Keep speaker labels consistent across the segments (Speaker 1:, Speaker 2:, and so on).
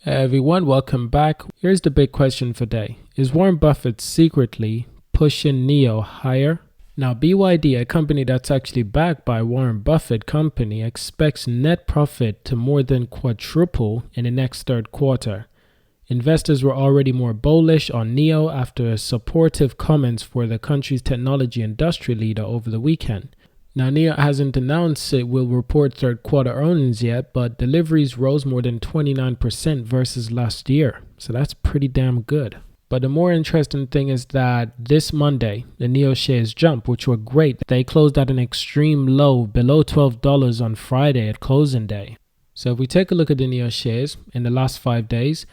Speaker 1: Hey everyone, welcome back. Here's the big question for today. Is Warren Buffett secretly pushing NIO higher? Now, BYD, a company that's actually backed by Warren Buffett company, expects net profit to more than quadruple in the next third quarter. Investors were already more bullish on NIO after supportive comments for the country's technology industry leader over the weekend. Now, NIO hasn't announced it will report third quarter earnings yet, but deliveries rose more than 29% versus last year. So that's pretty damn good. But the more interesting thing is that this Monday, the NIO shares jumped, which were great. They closed at an extreme low below $12 on Friday at closing day. So if we take a look at the NIO shares in the last 5 days,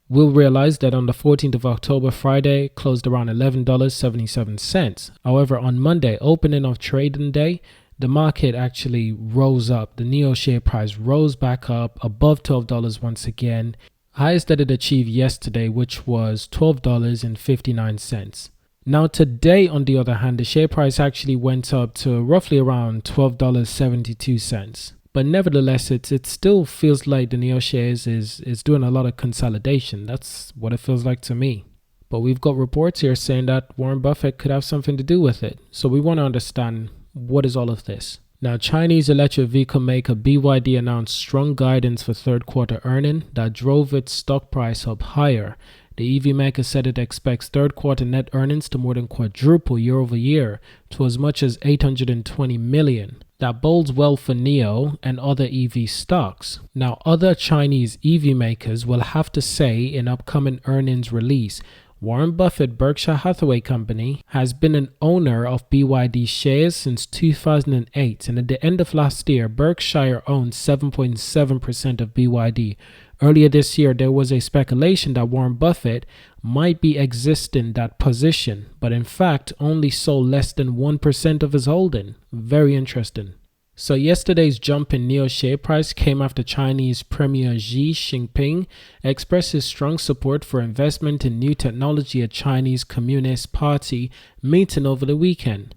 Speaker 1: we'll realize that on the 14th of October, Friday closed around $11.77. However, on Monday, opening of trading day, the market actually rose up. The NIO share price rose back up above $12 once again. Highest that it achieved yesterday, which was $12.59. Now today, on the other hand, the share price actually went up to roughly around $12.72. But nevertheless, it still feels like the NIO shares is doing a lot of consolidation. That's what it feels like to me. But we've got reports here saying that Warren Buffett could have something to do with it. So we want to understand, what is all of this? Now, Chinese electric vehicle maker BYD announced strong guidance for third quarter earnings that drove its stock price up higher. The EV maker said it expects third quarter net earnings to more than quadruple year over year to as much as $820 million. That bodes well for NIO and other EV stocks. Now, other Chinese EV makers will have to say in upcoming earnings release. Warren Buffett Berkshire Hathaway Company has been an owner of BYD shares since 2008, and at the end of last year, Berkshire owned 7.7% of BYD. Earlier this year, there was a speculation that Warren Buffett might be exiting that position, but in fact only sold less than 1% of his holding. Very interesting. So yesterday's jump in NIO share price came after Chinese Premier Xi Jinping expressed his strong support for investment in new technology at Chinese Communist Party meeting over the weekend.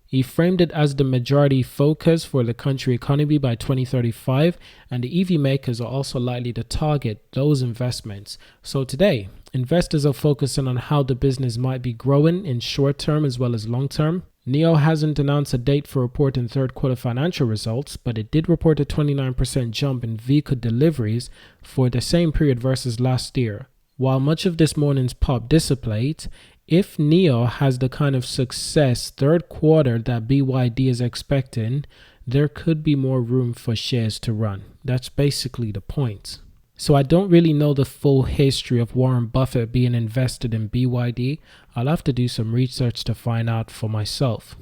Speaker 1: He framed it as the majority focus for the country economy by 2035, and the EV makers are also likely to target those investments. So today, investors are focusing on how the business might be growing in short term as well as long term. NIO hasn't announced a date for reporting third quarter financial results, but it did report a 29% jump in vehicle deliveries for the same period versus last year. While much of this morning's pop dissipates, if NIO has the kind of success third quarter that BYD is expecting, there could be more room for shares to run. That's basically the point. So I don't really know the full history of Warren Buffett being invested in BYD. I'll have to do some research to find out for myself.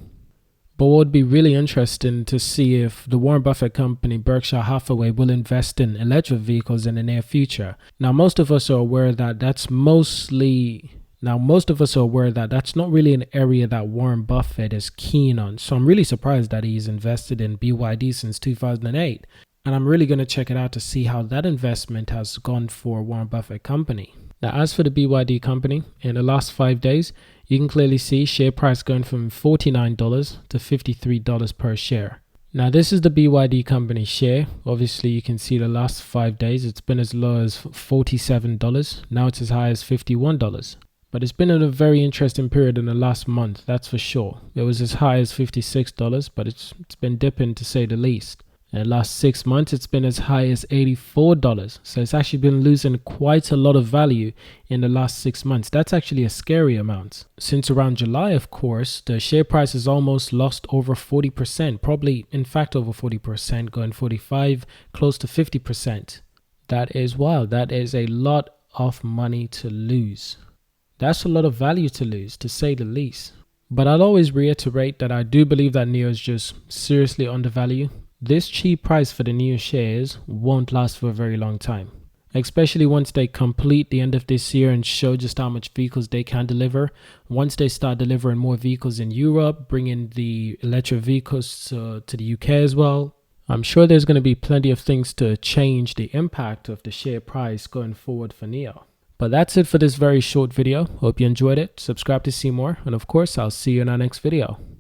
Speaker 1: But what would be really interesting to see if the Warren Buffett company Berkshire Hathaway will invest in electric vehicles in the near future. Now, most of us are aware that that's not really an area that Warren Buffett is keen on. So I'm really surprised that he's invested in BYD since 2008. And I'm really going to check it out to see how that investment has gone for Warren Buffett company. Now, as for the BYD company, in the last 5 days, you can clearly see share price going from $49 to $53 per share. Now, this is the BYD company share. Obviously, you can see the last 5 days, it's been as low as $47. Now it's as high as $51. But it's been in a very interesting period in the last month, that's for sure. It was as high as $56, but it's been dipping to say the least. In the last 6 months, it's been as high as $84. So it's actually been losing quite a lot of value in the last 6 months. That's actually a scary amount. Since around July, of course, the share price has almost lost over 40%, probably in fact over 40%, going 45, close to 50%. That is wild. That is a lot of money to lose. That's a lot of value to lose, to say the least. But I'll always reiterate that I do believe that NIO is just seriously undervalued. This cheap price for the NIO shares won't last for a very long time, especially once they complete the end of this year and show just how much vehicles they can deliver. Once they start delivering more vehicles in Europe, bringing the electric vehicles to the UK as well, I'm sure there's going to be plenty of things to change the impact of the share price going forward for NIO. But that's it for this very short video. Hope you enjoyed it. Subscribe to see more. And of course, I'll see you in our next video.